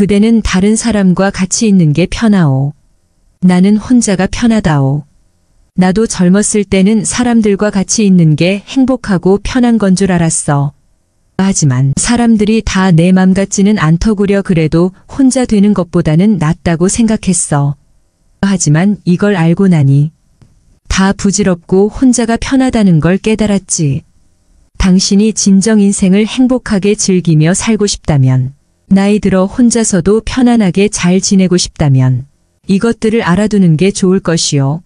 그대는 다른 사람과 같이 있는 게 편하오. 나는 혼자가 편하다오. 나도 젊었을 때는 사람들과 같이 있는 게 행복하고 편한 건 줄 알았어. 하지만 사람들이 다 내 맘 같지는 않더구려. 그래도 혼자 되는 것보다는 낫다고 생각했어. 하지만 이걸 알고 나니 다 부질없고 혼자가 편하다는 걸 깨달았지. 당신이 진정 인생을 행복하게 즐기며 살고 싶다면, 나이 들어 혼자서도 편안하게 잘 지내고 싶다면 이것들을 알아두는 게 좋을 것이요.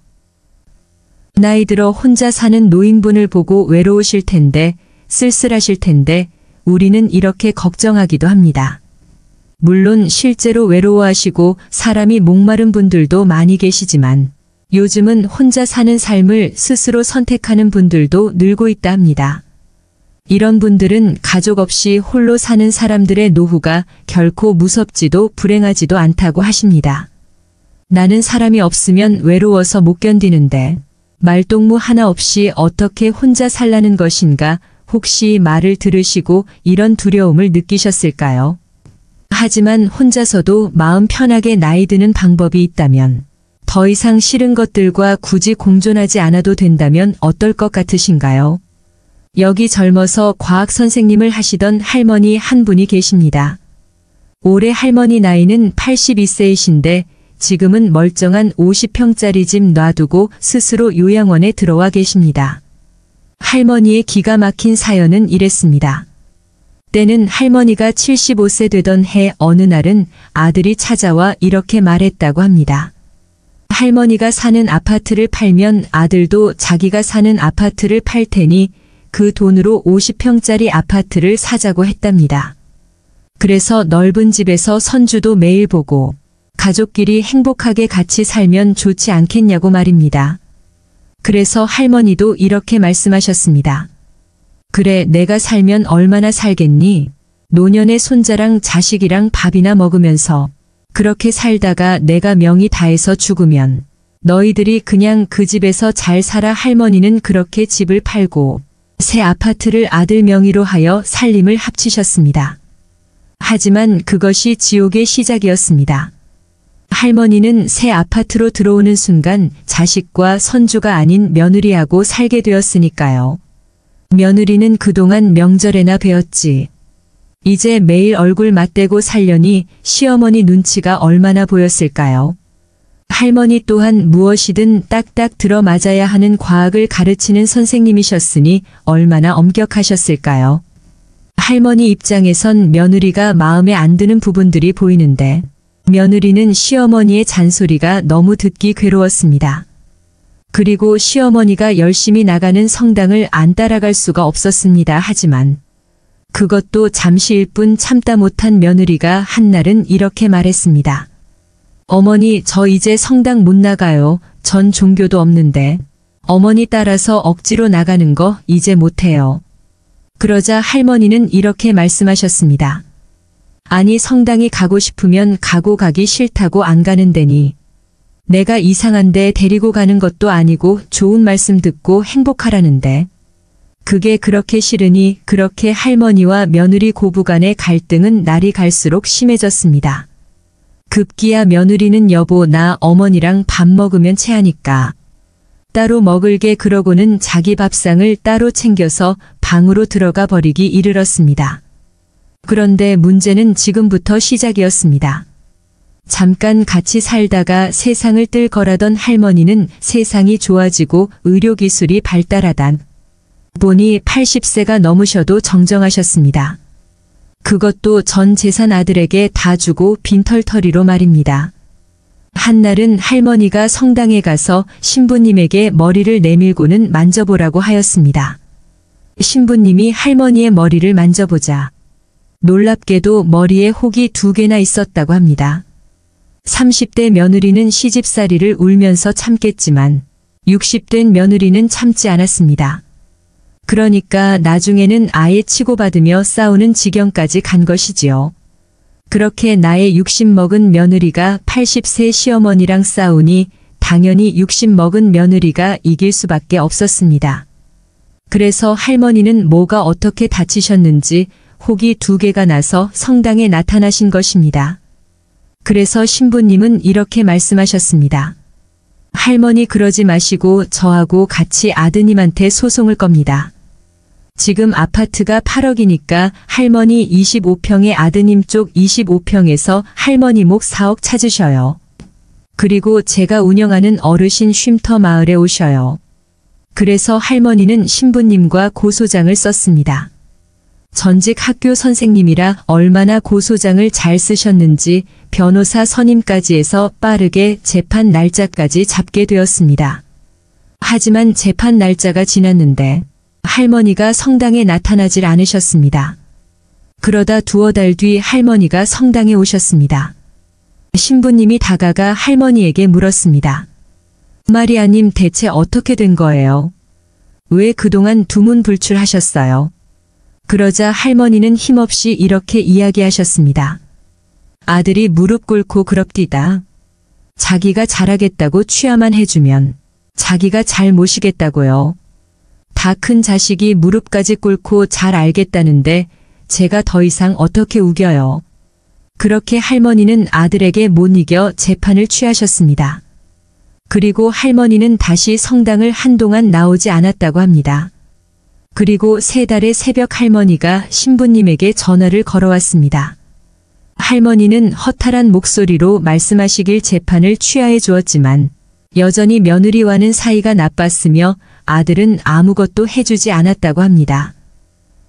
나이 들어 혼자 사는 노인분을 보고 외로우실 텐데, 쓸쓸하실 텐데 우리는 이렇게 걱정하기도 합니다. 물론 실제로 외로워하시고 사람이 목마른 분들도 많이 계시지만 요즘은 혼자 사는 삶을 스스로 선택하는 분들도 늘고 있다 합니다. 이런 분들은 가족 없이 홀로 사는 사람들의 노후가 결코 무섭지도 불행하지도 않다고 하십니다. 나는 사람이 없으면 외로워서 못 견디는데 말동무 하나 없이 어떻게 혼자 살라는 것인가, 혹시 말을 들으시고 이런 두려움을 느끼셨을까요? 하지만 혼자서도 마음 편하게 나이 드는 방법이 있다면, 더 이상 싫은 것들과 굳이 공존하지 않아도 된다면 어떨 것 같으신가요? 여기 젊어서 과학 선생님을 하시던 할머니 한 분이 계십니다. 올해 할머니 나이는 82세이신데 지금은 멀쩡한 50평짜리 집 놔두고 스스로 요양원에 들어와 계십니다. 할머니의 기가 막힌 사연은 이랬습니다. 때는 할머니가 75세 되던 해 어느 날은 아들이 찾아와 이렇게 말했다고 합니다. 할머니가 사는 아파트를 팔면 아들도 자기가 사는 아파트를 팔 테니 그 돈으로 50평짜리 아파트를 사자고 했답니다. 그래서 넓은 집에서 손주도 매일 보고 가족끼리 행복하게 같이 살면 좋지 않겠냐고 말입니다. 그래서 할머니도 이렇게 말씀하셨습니다. 그래, 내가 살면 얼마나 살겠니? 노년의 손자랑 자식이랑 밥이나 먹으면서 그렇게 살다가 내가 명이 다해서 죽으면 너희들이 그냥 그 집에서 잘 살아. 할머니는 그렇게 집을 팔고 새 아파트를 아들 명의로 하여 살림을 합치셨습니다. 하지만 그것이 지옥의 시작이었습니다. 할머니는 새 아파트로 들어오는 순간 자식과 손주가 아닌 며느리하고 살게 되었으니까요. 며느리는 그동안 명절에나 뵈었지. 이제 매일 얼굴 맞대고 살려니 시어머니 눈치가 얼마나 보였을까요? 할머니 또한 무엇이든 딱딱 들어맞아야 하는 과학을 가르치는 선생님이셨으니 얼마나 엄격하셨을까요? 할머니 입장에선 며느리가 마음에 안 드는 부분들이 보이는데 며느리는 시어머니의 잔소리가 너무 듣기 괴로웠습니다. 그리고 시어머니가 열심히 나가는 성당을 안 따라갈 수가 없었습니다. 하지만 그것도 잠시일 뿐 참다 못한 며느리가 한날은 이렇게 말했습니다. 어머니, 저 이제 성당 못 나가요. 전 종교도 없는데. 어머니 따라서 억지로 나가는 거 이제 못해요. 그러자 할머니는 이렇게 말씀하셨습니다. 아니, 성당에 가고 싶으면 가고 가기 싫다고 안 가는 데니. 내가 이상한데 데리고 가는 것도 아니고 좋은 말씀 듣고 행복하라는데. 그게 그렇게 싫으니. 그렇게 할머니와 며느리 고부간의 갈등은 날이 갈수록 심해졌습니다. 급기야 며느리는 여보, 나 어머니랑 밥 먹으면 체하니까 따로 먹을게. 그러고는 자기 밥상을 따로 챙겨서 방으로 들어가 버리기 이르렀습니다. 그런데 문제는 지금부터 시작이었습니다. 잠깐 같이 살다가 세상을 뜰 거라던 할머니는 세상이 좋아지고 의료기술이 발달하다 보니 80세가 넘으셔도 정정하셨습니다. 그것도 전 재산 아들에게 다 주고 빈털터리로 말입니다. 한날은 할머니가 성당에 가서 신부님에게 머리를 내밀고는 만져보라고 하였습니다. 신부님이 할머니의 머리를 만져보자 놀랍게도 머리에 혹이 2개나 있었다고 합니다. 30대 며느리는 시집살이를 울면서 참겠지만 60된 며느리는 참지 않았습니다. 그러니까 나중에는 아예 치고받으며 싸우는 지경까지 간 것이지요. 그렇게 나의 60 먹은 며느리가 80세 시어머니랑 싸우니 당연히 60 먹은 며느리가 이길 수밖에 없었습니다. 그래서 할머니는 뭐가 어떻게 다치셨는지 혹이 2개가 나서 성당에 나타나신 것입니다. 그래서 신부님은 이렇게 말씀하셨습니다. 할머니 그러지 마시고 저하고 같이 아드님한테 소송을 겁니다. 지금 아파트가 8억이니까 할머니 25평에 아드님 쪽 25평에서 할머니 목 4억 찾으셔요. 그리고 제가 운영하는 어르신 쉼터 마을에 오셔요. 그래서 할머니는 신부님과 고소장을 썼습니다. 전직 학교 선생님이라 얼마나 고소장을 잘 쓰셨는지 변호사 선임까지 해서 빠르게 재판 날짜까지 잡게 되었습니다. 하지만 재판 날짜가 지났는데 할머니가 성당에 나타나질 않으셨습니다. 그러다 두어 달 뒤 할머니가 성당에 오셨습니다. 신부님이 다가가 할머니에게 물었습니다. 마리아님 대체 어떻게 된 거예요? 왜 그동안 두문불출하셨어요? 그러자 할머니는 힘없이 이렇게 이야기하셨습니다. 아들이 무릎 꿇고 그럽디다. 자기가 잘하겠다고 취하만 해주면 자기가 잘 모시겠다고요. 다 큰 자식이 무릎까지 꿇고 잘 알겠다는데 제가 더 이상 어떻게 우겨요. 그렇게 할머니는 아들에게 못 이겨 재판을 취하셨습니다. 그리고 할머니는 다시 성당을 한동안 나오지 않았다고 합니다. 그리고 3달의 새벽 할머니가 신부님에게 전화를 걸어왔습니다. 할머니는 허탈한 목소리로 말씀하시길 재판을 취하해 주었지만 여전히 며느리와는 사이가 나빴으며 아들은 아무것도 해주지 않았다고 합니다.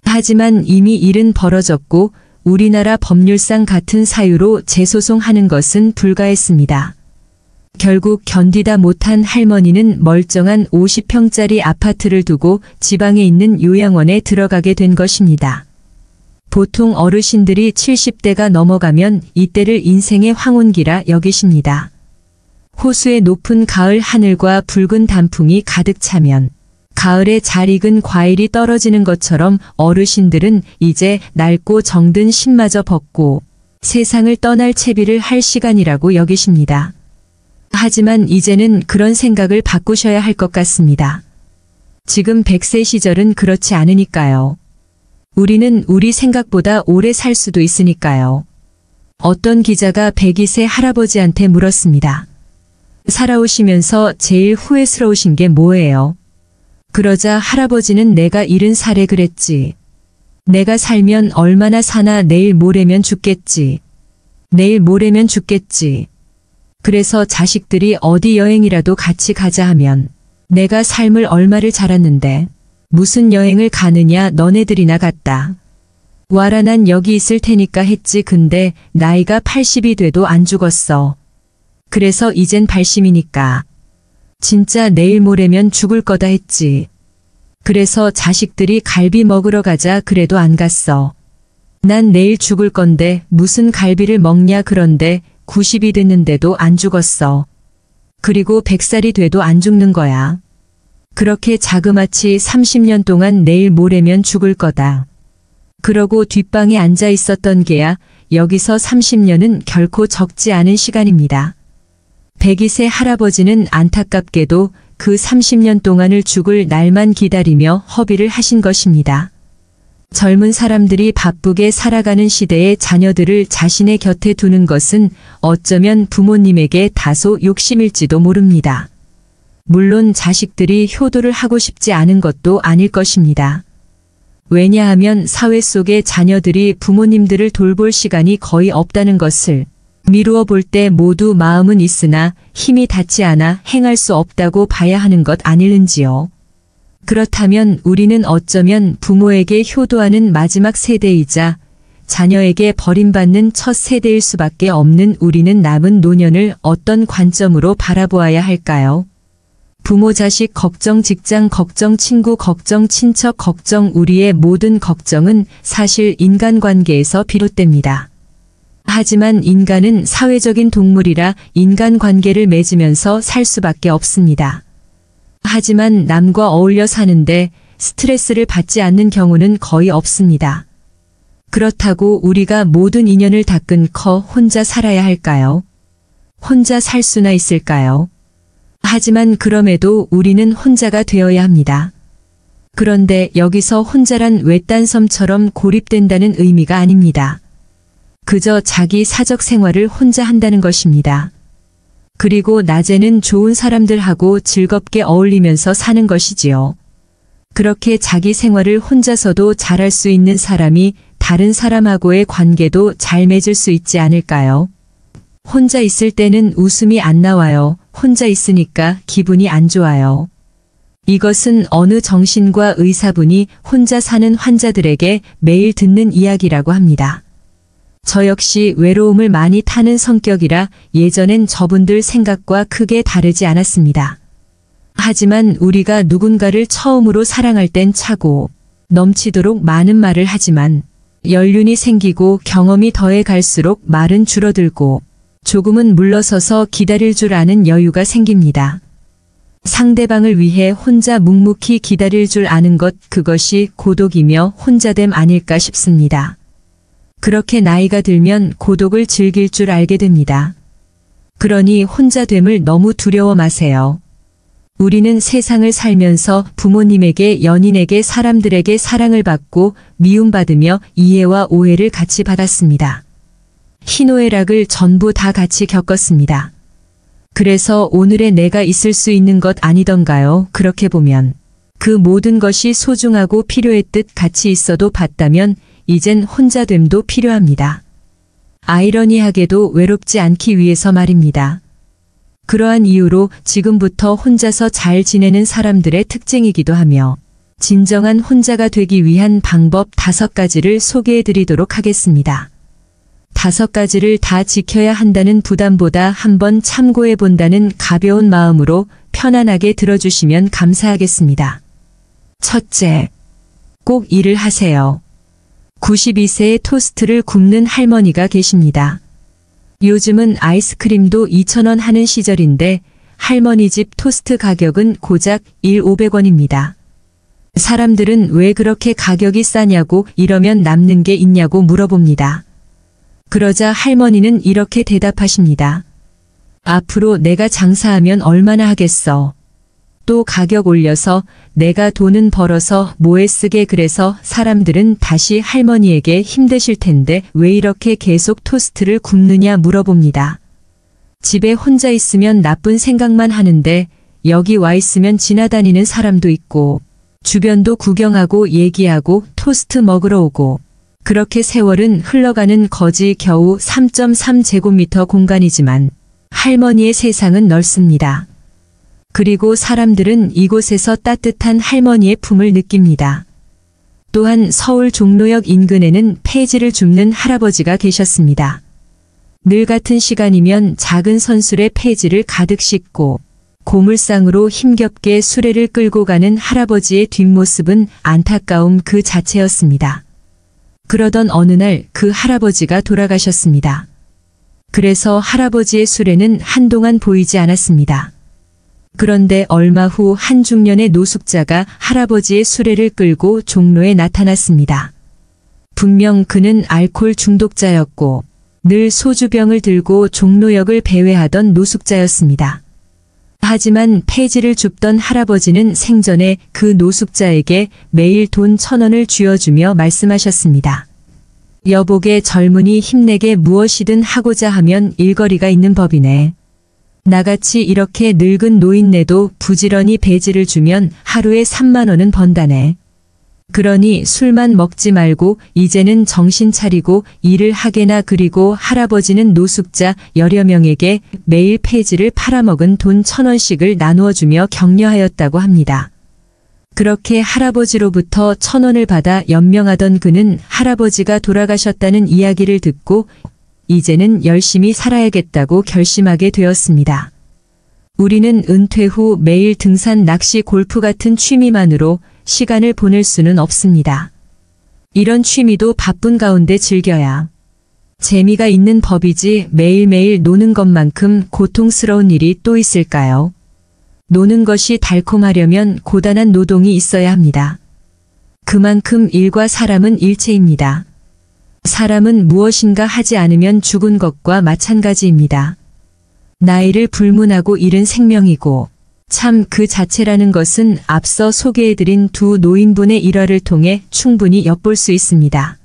하지만 이미 일은 벌어졌고 우리나라 법률상 같은 사유로 재소송하는 것은 불가했습니다. 결국 견디다 못한 할머니는 멀쩡한 50평짜리 아파트를 두고 지방에 있는 요양원에 들어가게 된 것입니다. 보통 어르신들이 70대가 넘어가면 이때를 인생의 황혼기라 여기십니다. 호수의 높은 가을 하늘과 붉은 단풍이 가득 차면 가을에 잘 익은 과일이 떨어지는 것처럼 어르신들은 이제 낡고 정든 신마저 벗고 세상을 떠날 채비를 할 시간이라고 여기십니다. 하지만 이제는 그런 생각을 바꾸셔야 할 것 같습니다. 지금 100세 시절은 그렇지 않으니까요. 우리는 우리 생각보다 오래 살 수도 있으니까요. 어떤 기자가 102세 할아버지한테 물었습니다. 살아오시면서 제일 후회스러우신 게 뭐예요? 그러자 할아버지는 내가 70살에 그랬지. 내가 살면 얼마나 사나 내일 모레면 죽겠지. 내일 모레면 죽겠지. 그래서 자식들이 어디 여행이라도 같이 가자 하면 내가 삶을 얼마를 살았는데 무슨 여행을 가느냐 너네들이나 갔다. 와라 난 여기 있을 테니까 했지. 근데 나이가 80이 돼도 안 죽었어. 그래서 이젠 발심이니까. 진짜 내일 모레면 죽을 거다 했지. 그래서 자식들이 갈비 먹으러 가자 그래도 안 갔어. 난 내일 죽을 건데 무슨 갈비를 먹냐. 그런데 90이 됐는데도 안 죽었어. 그리고 100살이 돼도 안 죽는 거야. 그렇게 자그마치 30년 동안 내일 모레면 죽을 거다. 그러고 뒷방에 앉아 있었던 게야. 여기서 30년은 결코 적지 않은 시간입니다. 102세 할아버지는 안타깝게도 그 30년 동안을 죽을 날만 기다리며 허비를 하신 것입니다. 젊은 사람들이 바쁘게 살아가는 시대에 자녀들을 자신의 곁에 두는 것은 어쩌면 부모님에게 다소 욕심일지도 모릅니다. 물론 자식들이 효도를 하고 싶지 않은 것도 아닐 것입니다. 왜냐하면 사회 속의 자녀들이 부모님들을 돌볼 시간이 거의 없다는 것을 미루어 볼 때 모두 마음은 있으나 힘이 닿지 않아 행할 수 없다고 봐야 하는 것 아닐는지요. 그렇다면 우리는 어쩌면 부모에게 효도하는 마지막 세대이자 자녀에게 버림받는 첫 세대일 수밖에 없는 우리는 남은 노년을 어떤 관점으로 바라보아야 할까요? 부모 자식 걱정, 직장 걱정, 친구 걱정, 친척 걱정, 우리의 모든 걱정은 사실 인간관계에서 비롯됩니다. 하지만 인간은 사회적인 동물이라 인간관계를 맺으면서 살 수밖에 없습니다. 하지만 남과 어울려 사는데 스트레스를 받지 않는 경우는 거의 없습니다. 그렇다고 우리가 모든 인연을 다 끊고 혼자 살아야 할까요? 혼자 살 수나 있을까요? 하지만 그럼에도 우리는 혼자가 되어야 합니다. 그런데 여기서 혼자란 외딴 섬처럼 고립된다는 의미가 아닙니다. 그저 자기 사적 생활을 혼자 한다는 것입니다. 그리고 낮에는 좋은 사람들하고 즐겁게 어울리면서 사는 것이지요. 그렇게 자기 생활을 혼자서도 잘할 수 있는 사람이 다른 사람하고의 관계도 잘 맺을 수 있지 않을까요? 혼자 있을 때는 웃음이 안 나와요. 혼자 있으니까 기분이 안 좋아요. 이것은 어느 정신과 의사분이 혼자 사는 환자들에게 매일 듣는 이야기라고 합니다. 저 역시 외로움을 많이 타는 성격이라 예전엔 저분들 생각과 크게 다르지 않았습니다. 하지만 우리가 누군가를 처음으로 사랑할 땐 차고 넘치도록 많은 말을 하지만 연륜이 생기고 경험이 더해 갈수록 말은 줄어들고 조금은 물러서서 기다릴 줄 아는 여유가 생깁니다. 상대방을 위해 혼자 묵묵히 기다릴 줄 아는 것, 그것이 고독이며 혼자됨 아닐까 싶습니다. 그렇게 나이가 들면 고독을 즐길 줄 알게 됩니다. 그러니 혼자됨을 너무 두려워 마세요. 우리는 세상을 살면서 부모님에게, 연인에게, 사람들에게 사랑을 받고 미움받으며 이해와 오해를 같이 받았습니다. 희노애락을 전부 다 같이 겪었습니다. 그래서 오늘의 내가 있을 수 있는 것 아니던가요? 그렇게 보면 그 모든 것이 소중하고 필요했듯 같이 있어도 봤다면 이젠 혼자됨도 필요합니다. 아이러니하게도 외롭지 않기 위해서 말입니다. 그러한 이유로 지금부터 혼자서 잘 지내는 사람들의 특징이기도 하며 진정한 혼자가 되기 위한 방법 5가지를 소개해 드리도록 하겠습니다. 5가지를 다 지켜야 한다는 부담보다 한번 참고해 본다는 가벼운 마음으로 편안하게 들어주시면 감사하겠습니다. 첫째, 꼭 일을 하세요. 92세의 토스트를 굽는 할머니가 계십니다. 요즘은 아이스크림도 2,000원 하는 시절인데 할머니 집 토스트 가격은 고작 1,500원입니다. 사람들은 왜 그렇게 가격이 싸냐고, 이러면 남는 게 있냐고 물어봅니다. 그러자 할머니는 이렇게 대답하십니다. 앞으로 내가 장사하면 얼마나 하겠어. 또 가격 올려서 내가 돈은 벌어서 뭐에 쓰게. 그래서 사람들은 다시 할머니에게 힘드실 텐데 왜 이렇게 계속 토스트를 굽느냐 물어봅니다. 집에 혼자 있으면 나쁜 생각만 하는데 여기 와 있으면 지나다니는 사람도 있고 주변도 구경하고 얘기하고 토스트 먹으러 오고, 그렇게 세월은 흘러가는 거지. 겨우 3.3제곱미터 공간이지만 할머니의 세상은 넓습니다. 그리고 사람들은 이곳에서 따뜻한 할머니의 품을 느낍니다. 또한 서울 종로역 인근에는 폐지를 줍는 할아버지가 계셨습니다. 늘 같은 시간이면 작은 선술에 폐지를 가득 싣고 고물상으로 힘겹게 수레를 끌고 가는 할아버지의 뒷모습은 안타까움 그 자체였습니다. 그러던 어느 날 그 할아버지가 돌아가셨습니다. 그래서 할아버지의 수레는 한동안 보이지 않았습니다. 그런데 얼마 후 한 중년의 노숙자가 할아버지의 수레를 끌고 종로에 나타났습니다. 분명 그는 알코올 중독자였고 늘 소주병을 들고 종로역을 배회하던 노숙자였습니다. 하지만 폐지를 줍던 할아버지는 생전에 그 노숙자에게 매일 돈 1,000원을 쥐어주며 말씀하셨습니다. 여보게, 젊은이 힘내게 무엇이든 하고자 하면 일거리가 있는 법이네. 나같이 이렇게 늙은 노인네도 부지런히 배지를 주면 하루에 3만 원은 번다네. 그러니 술만 먹지 말고 이제는 정신 차리고 일을 하게나. 그리고 할아버지는 노숙자 여러 명에게 매일 폐지를 팔아먹은 돈 1,000원씩을 나누어 주며 격려하였다고 합니다. 그렇게 할아버지로부터 1,000원을 받아 연명하던 그는 할아버지가 돌아가셨다는 이야기를 듣고 이제는 열심히 살아야겠다고 결심하게 되었습니다. 우리는 은퇴 후 매일 등산, 낚시, 골프 같은 취미만으로 시간을 보낼 수는 없습니다. 이런 취미도 바쁜 가운데 즐겨야 재미가 있는 법이지 매일매일 노는 것만큼 고통스러운 일이 또 있을까요? 노는 것이 달콤하려면 고단한 노동이 있어야 합니다. 그만큼 일과 사람은 일체입니다. 사람은 무엇인가 하지 않으면 죽은 것과 마찬가지입니다. 나이를 불문하고 일은 생명이고 참 그 자체라는 것은 앞서 소개해드린 두 노인분의 일화를 통해 충분히 엿볼 수 있습니다.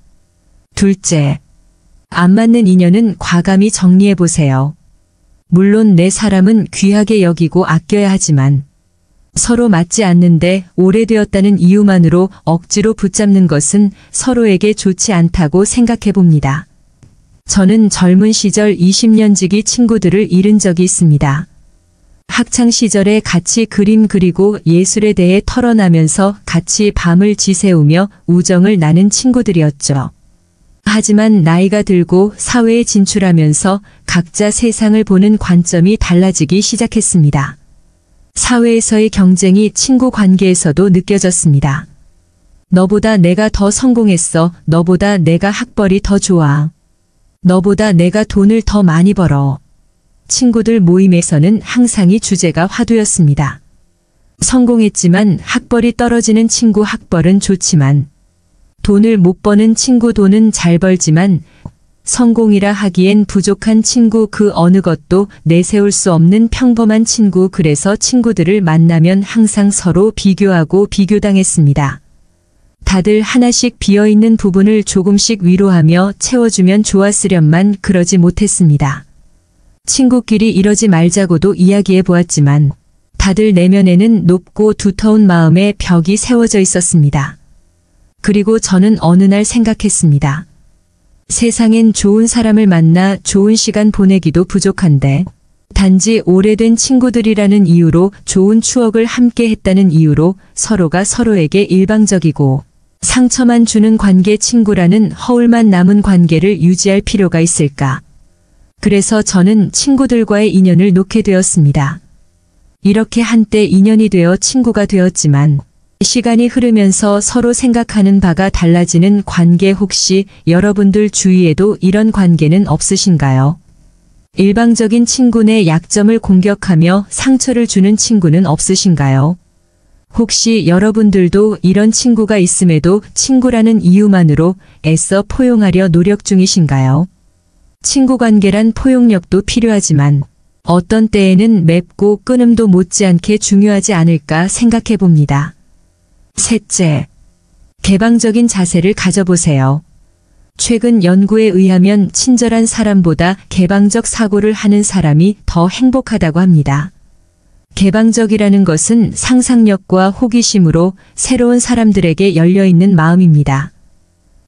둘째, 안 맞는 인연은 과감히 정리해보세요. 물론 내 사람은 귀하게 여기고 아껴야 하지만 서로 맞지 않는데 오래되었다는 이유만으로 억지로 붙잡는 것은 서로에게 좋지 않다고 생각해봅니다. 저는 젊은 시절 20년 지기 친구들을 잃은 적이 있습니다. 학창 시절에 같이 그림 그리고 예술에 대해 털어나면서 같이 밤을 지새우며 우정을 나눈 친구들이었죠. 하지만 나이가 들고 사회에 진출하면서 각자 세상을 보는 관점이 달라지기 시작했습니다. 사회에서의 경쟁이 친구 관계에서도 느껴졌습니다. 너보다 내가 더 성공했어. 너보다 내가 학벌이 더 좋아. 너보다 내가 돈을 더 많이 벌어. 친구들 모임에서는 항상 이 주제가 화두였습니다. 성공했지만 학벌이 떨어지는 친구 학벌은 좋지만 돈을 못 버는 친구 돈은 잘 벌지만 성공이라 하기엔 부족한 친구 그 어느 것도 내세울 수 없는 평범한 친구 그래서 친구들을 만나면 항상 서로 비교하고 비교당했습니다. 다들 하나씩 비어있는 부분을 조금씩 위로하며 채워주면 좋았으련만 그러지 못했습니다. 친구끼리 이러지 말자고도 이야기해 보았지만 다들 내면에는 높고 두터운 마음의 벽이 세워져 있었습니다. 그리고 저는 어느 날 생각했습니다. 세상엔 좋은 사람을 만나 좋은 시간 보내기도 부족한데 단지 오래된 친구들이라는 이유로 좋은 추억을 함께 했다는 이유로 서로가 서로에게 일방적이고 상처만 주는 관계 친구라는 허울만 남은 관계를 유지할 필요가 있을까? 그래서 저는 친구들과의 인연을 놓게 되었습니다. 이렇게 한때 인연이 되어 친구가 되었지만 시간이 흐르면서 서로 생각하는 바가 달라지는 관계 혹시 여러분들 주위에도 이런 관계는 없으신가요? 일방적인 친구 내 약점을 공격하며 상처를 주는 친구는 없으신가요? 혹시 여러분들도 이런 친구가 있음에도 친구라는 이유만으로 애써 포용하려 노력 중이신가요? 친구 관계란 포용력도 필요하지만 어떤 때에는 맵고 끊음도 못지않게 중요하지 않을까 생각해 봅니다. 셋째, 개방적인 자세를 가져보세요. 최근 연구에 의하면 친절한 사람보다 개방적 사고를 하는 사람이 더 행복하다고 합니다. 개방적이라는 것은 상상력과 호기심으로 새로운 사람들에게 열려있는 마음입니다.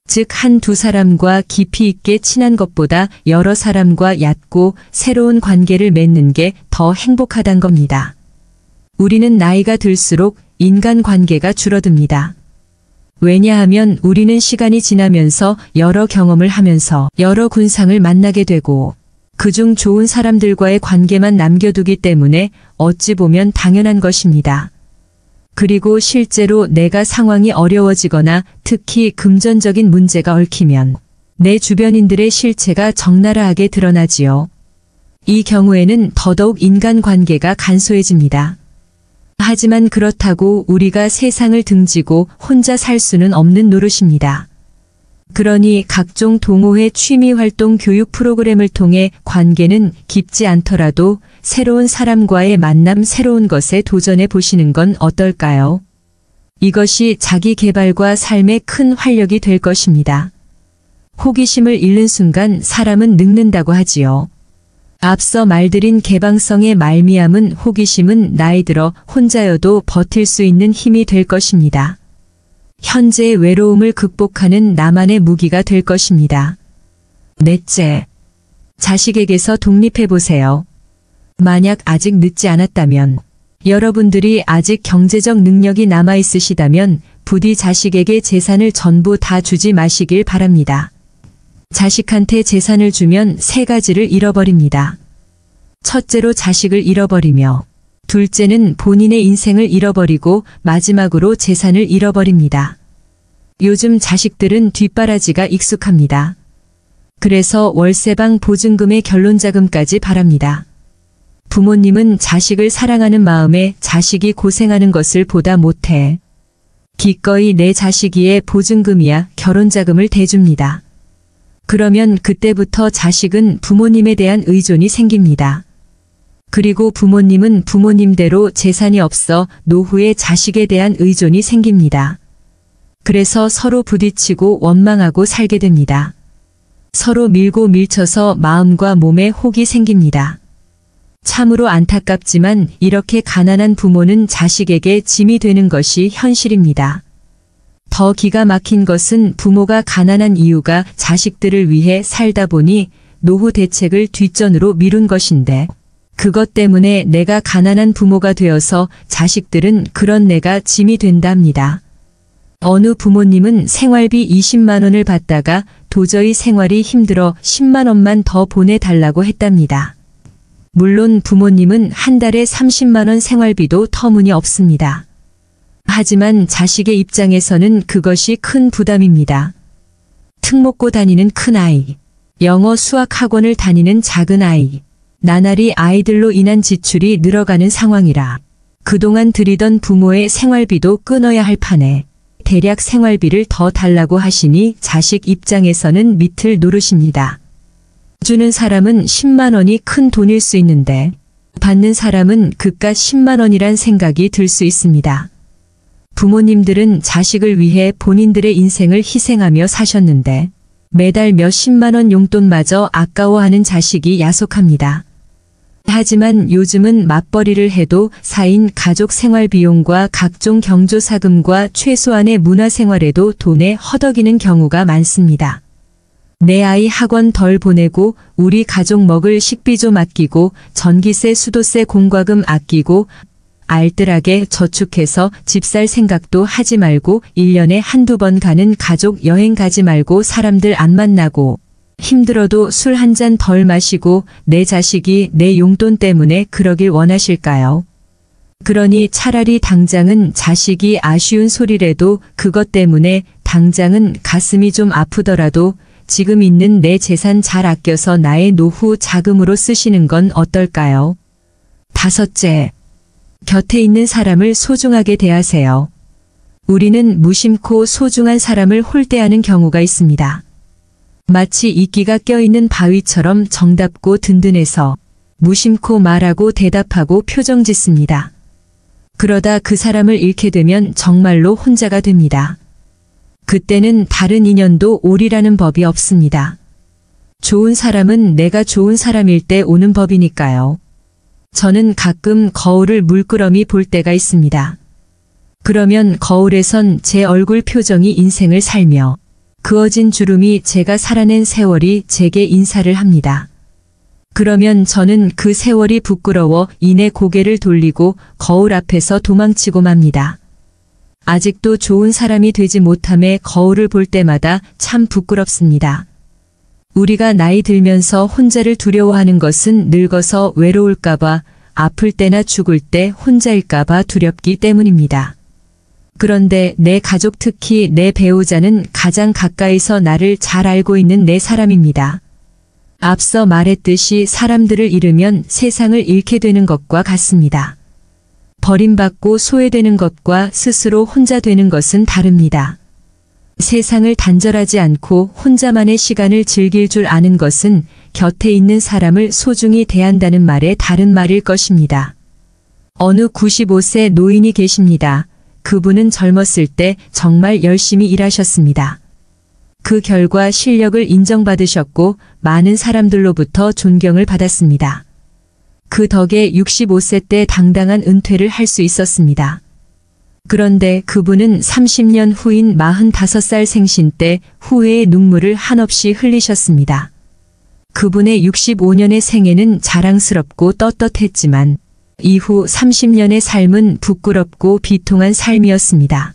즉, 한두 사람과 깊이 있게 친한 것보다 여러 사람과 얕고 새로운 관계를 맺는 게 더 행복하단 겁니다. 우리는 나이가 들수록 인간관계가 줄어듭니다. 왜냐하면 우리는 시간이 지나면서 여러 경험을 하면서 여러 군상을 만나게 되고 그중 좋은 사람들과의 관계만 남겨두기 때문에 어찌 보면 당연한 것입니다. 그리고 실제로 내가 상황이 어려워지거나 특히 금전적인 문제가 얽히면 내 주변인들의 실체가 적나라하게 드러나지요. 이 경우에는 더더욱 인간관계가 간소해집니다. 하지만 그렇다고 우리가 세상을 등지고 혼자 살 수는 없는 노릇입니다. 그러니 각종 동호회 취미활동 교육 프로그램을 통해 관계는 깊지 않더라도 새로운 사람과의 만남 새로운 것에 도전해 보시는 건 어떨까요? 이것이 자기 개발과 삶에 큰 활력이 될 것입니다. 호기심을 잃는 순간 사람은 늙는다고 하지요. 앞서 말드린 개방성의 말미암은 호기심은 나이 들어 혼자여도 버틸 수 있는 힘이 될 것입니다. 현재의 외로움을 극복하는 나만의 무기가 될 것입니다. 넷째, 자식에게서 독립해보세요. 만약 아직 늦지 않았다면, 여러분들이 아직 경제적 능력이 남아있으시다면 부디 자식에게 재산을 전부 다 주지 마시길 바랍니다. 자식한테 재산을 주면 세 가지를 잃어버립니다. 첫째로 자식을 잃어버리며, 둘째는 본인의 인생을 잃어버리고 마지막으로 재산을 잃어버립니다. 요즘 자식들은 뒷바라지가 익숙합니다. 그래서 월세방 보증금의 결론자금까지 바랍니다. 부모님은 자식을 사랑하는 마음에 자식이 고생하는 것을 보다 못해 기꺼이 내 자식이의 보증금이야 결혼자금을 대줍니다. 그러면 그때부터 자식은 부모님에 대한 의존이 생깁니다. 그리고 부모님은 부모님대로 재산이 없어 노후에 자식에 대한 의존이 생깁니다. 그래서 서로 부딪히고 원망하고 살게 됩니다. 서로 밀고 밀쳐서 마음과 몸에 혹이 생깁니다. 참으로 안타깝지만 이렇게 가난한 부모는 자식에게 짐이 되는 것이 현실입니다. 더 기가 막힌 것은 부모가 가난한 이유가 자식들을 위해 살다 보니 노후 대책을 뒷전으로 미룬 것인데, 그것 때문에 내가 가난한 부모가 되어서 자식들은 그런 내가 짐이 된답니다. 어느 부모님은 생활비 20만 원을 받다가 도저히 생활이 힘들어 10만 원만 더 보내달라고 했답니다. 물론 부모님은 한 달에 30만 원 생활비도 터무니없습니다. 하지만 자식의 입장에서는 그것이 큰 부담입니다. 특목고 다니는 큰아이, 영어 수학 학원을 다니는 작은아이, 나날이 아이들로 인한 지출이 늘어가는 상황이라 그동안 드리던 부모의 생활비도 끊어야 할 판에 대략 생활비를 더 달라고 하시니 자식 입장에서는 밑을 노릇입니다. 주는 사람은 10만 원이 큰 돈일 수 있는데 받는 사람은 그깟 10만 원이란 생각이 들 수 있습니다. 부모님들은 자식을 위해 본인들의 인생을 희생하며 사셨는데 매달 몇십만 원 용돈마저 아까워하는 자식이 야속합니다. 하지만 요즘은 맞벌이를 해도 4인 가족 생활비용과 각종 경조사금과 최소한의 문화생활에도 돈에 허덕이는 경우가 많습니다. 내 아이 학원 덜 보내고 우리 가족 먹을 식비 좀 아끼고 전기세 수도세 공과금 아끼고 알뜰하게 저축해서 집 살 생각도 하지 말고 1년에 한두 번 가는 가족 여행 가지 말고 사람들 안 만나고 힘들어도 술 한 잔 덜 마시고 내 자식이 내 용돈 때문에 그러길 원하실까요? 그러니 차라리 당장은 자식이 아쉬운 소리라도 그것 때문에 당장은 가슴이 좀 아프더라도 지금 있는 내 재산 잘 아껴서 나의 노후 자금으로 쓰시는 건 어떨까요? 5째, 곁에 있는 사람을 소중하게 대하세요. 우리는 무심코 소중한 사람을 홀대하는 경우가 있습니다. 마치 이끼가 껴있는 바위처럼 정답고 든든해서 무심코 말하고 대답하고 표정 짓습니다. 그러다 그 사람을 잃게 되면 정말로 혼자가 됩니다. 그때는 다른 인연도 오리라는 법이 없습니다. 좋은 사람은 내가 좋은 사람일 때 오는 법이니까요. 저는 가끔 거울을 물끄러미 볼 때가 있습니다. 그러면 거울에선 제 얼굴 표정이 인생을 살며 그어진 주름이 제가 살아낸 세월이 제게 인사를 합니다. 그러면 저는 그 세월이 부끄러워 이내 고개를 돌리고 거울 앞에서 도망치고 맙니다. 아직도 좋은 사람이 되지 못함에 거울을 볼 때마다 참 부끄럽습니다. 우리가 나이 들면서 혼자를 두려워하는 것은 늙어서 외로울까봐, 아플 때나 죽을 때 혼자일까봐 두렵기 때문입니다. 그런데 내 가족, 특히 내 배우자는 가장 가까이서 나를 잘 알고 있는 내 사람입니다. 앞서 말했듯이 사람들을 잃으면 세상을 잃게 되는 것과 같습니다. 버림받고 소외되는 것과 스스로 혼자 되는 것은 다릅니다. 세상을 단절하지 않고 혼자만의 시간을 즐길 줄 아는 것은 곁에 있는 사람을 소중히 대한다는 말의 다른 말일 것입니다. 어느 95세 노인이 계십니다. 그분은 젊었을 때 정말 열심히 일하셨습니다. 그 결과 실력을 인정받으셨고 많은 사람들로부터 존경을 받았습니다. 그 덕에 65세 때 당당한 은퇴를 할 수 있었습니다. 그런데 그분은 30년 후인 45살 생신 때 후회의 눈물을 한없이 흘리셨습니다. 그분의 65년의 생애는 자랑스럽고 떳떳했지만 이후 30년의 삶은 부끄럽고 비통한 삶이었습니다.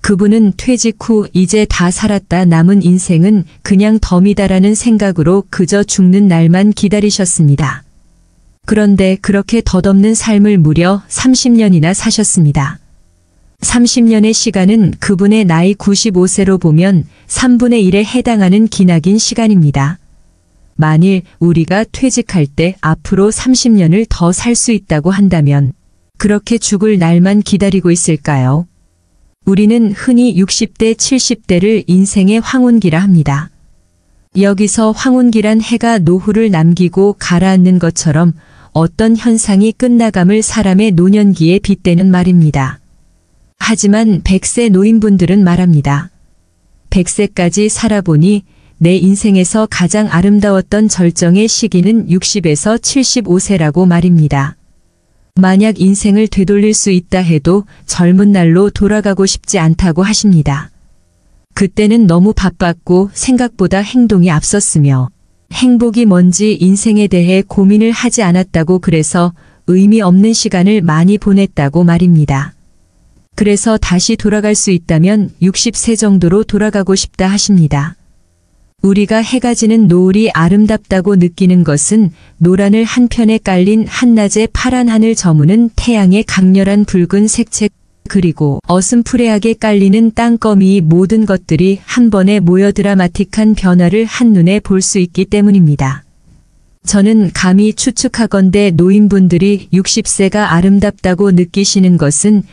그분은 퇴직 후 이제 다 살았다, 남은 인생은 그냥 덤이다라는 생각으로 그저 죽는 날만 기다리셨습니다. 그런데 그렇게 덧없는 삶을 무려 30년이나 사셨습니다. 30년의 시간은 그분의 나이 95세로 보면 3분의 1에 해당하는 기나긴 시간입니다. 만일 우리가 퇴직할 때 앞으로 30년을 더 살 수 있다고 한다면 그렇게 죽을 날만 기다리고 있을까요? 우리는 흔히 60대, 70대를 인생의 황혼기라 합니다. 여기서 황혼기란 해가 노후를 남기고 가라앉는 것처럼 어떤 현상이 끝나감을 사람의 노년기에 빗대는 말입니다. 하지만 100세 노인분들은 말합니다. 100세까지 살아보니 내 인생에서 가장 아름다웠던 절정의 시기는 60에서 75세라고 말입니다. 만약 인생을 되돌릴 수 있다 해도 젊은 날로 돌아가고 싶지 않다고 하십니다. 그때는 너무 바빴고 생각보다 행동이 앞섰으며 행복이 뭔지 인생에 대해 고민을 하지 않았다고 그래서 의미 없는 시간을 많이 보냈다고 말입니다. 그래서 다시 돌아갈 수 있다면 60세 정도로 돌아가고 싶다 하십니다. 우리가 해가 지는 노을이 아름답다고 느끼는 것은 노란을 한편에 깔린 한낮의 파란 하늘 저무는 태양의 강렬한 붉은 색채 그리고 어슴푸레하게 깔리는 땅거미 모든 것들이 한 번에 모여 드라마틱한 변화를 한눈에 볼 수 있기 때문입니다. 저는 감히 추측하건대 노인분들이 60세가 아름답다고 느끼시는 것은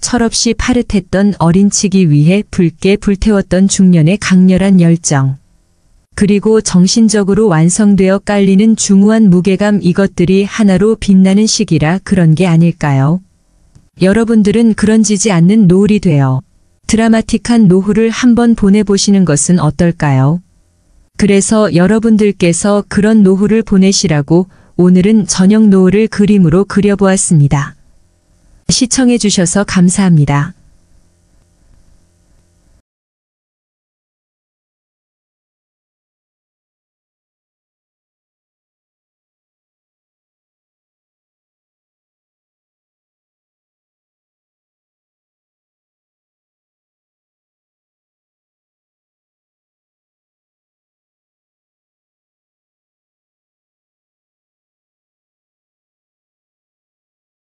철없이 파릇했던 어린 치기 위해 붉게 불태웠던 중년의 강렬한 열정, 그리고 정신적으로 완성되어 깔리는 중후한 무게감 이것들이 하나로 빛나는 시기라 그런 게 아닐까요? 여러분들은 그런지지 않는 노을이 되어 드라마틱한 노후를 한번 보내보시는 것은 어떨까요? 그래서 여러분들께서 그런 노후를 보내시라고 오늘은 저녁 노을을 그림으로 그려보았습니다. 시청해 주셔서 감사합니다.